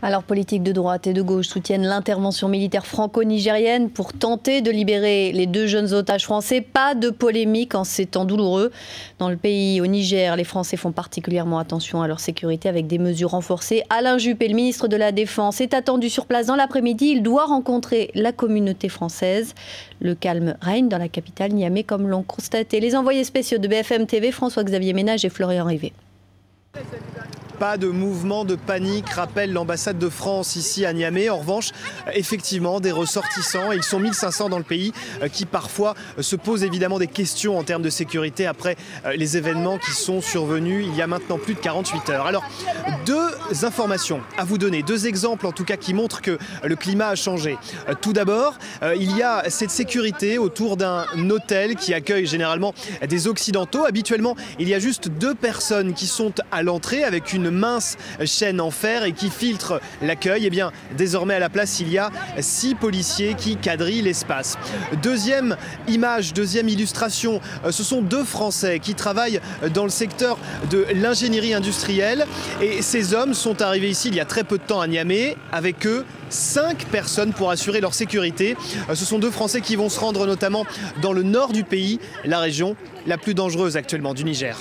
Alors, politiques de droite et de gauche soutiennent l'intervention militaire franco-nigérienne pour tenter de libérer les deux jeunes otages français. Pas de polémique en ces temps douloureux. Dans le pays, au Niger, les Français font particulièrement attention à leur sécurité avec des mesures renforcées. Alain Juppé, le ministre de la Défense, est attendu sur place dans l'après-midi. Il doit rencontrer la communauté française. Le calme règne dans la capitale Niamey, comme l'ont constaté les envoyés spéciaux de BFM TV, François-Xavier Ménage et Florian Rivet. Pas de mouvement de panique, rappelle l'ambassade de France ici à Niamey. En revanche, effectivement, des ressortissants, ils sont 1500 dans le pays, qui parfois se posent évidemment des questions en termes de sécurité après les événements qui sont survenus il y a maintenant plus de 48 heures. Alors, deux informations à vous donner, deux exemples en tout cas qui montrent que le climat a changé. Tout d'abord, il y a cette sécurité autour d'un hôtel qui accueille généralement des Occidentaux. Habituellement, il y a juste 2 personnes qui sont à l'entrée avec une mince chaîne en fer et qui filtre l'accueil. Et bien désormais à la place il y a 6 policiers qui quadrillent l'espace. Deuxième image, deuxième illustration, ce sont 2 Français qui travaillent dans le secteur de l'ingénierie industrielle et ces hommes sont arrivés ici il y a très peu de temps à Niamey. Avec eux 5 personnes pour assurer leur sécurité. Ce sont 2 Français qui vont se rendre notamment dans le nord du pays, la région la plus dangereuse actuellement du Niger.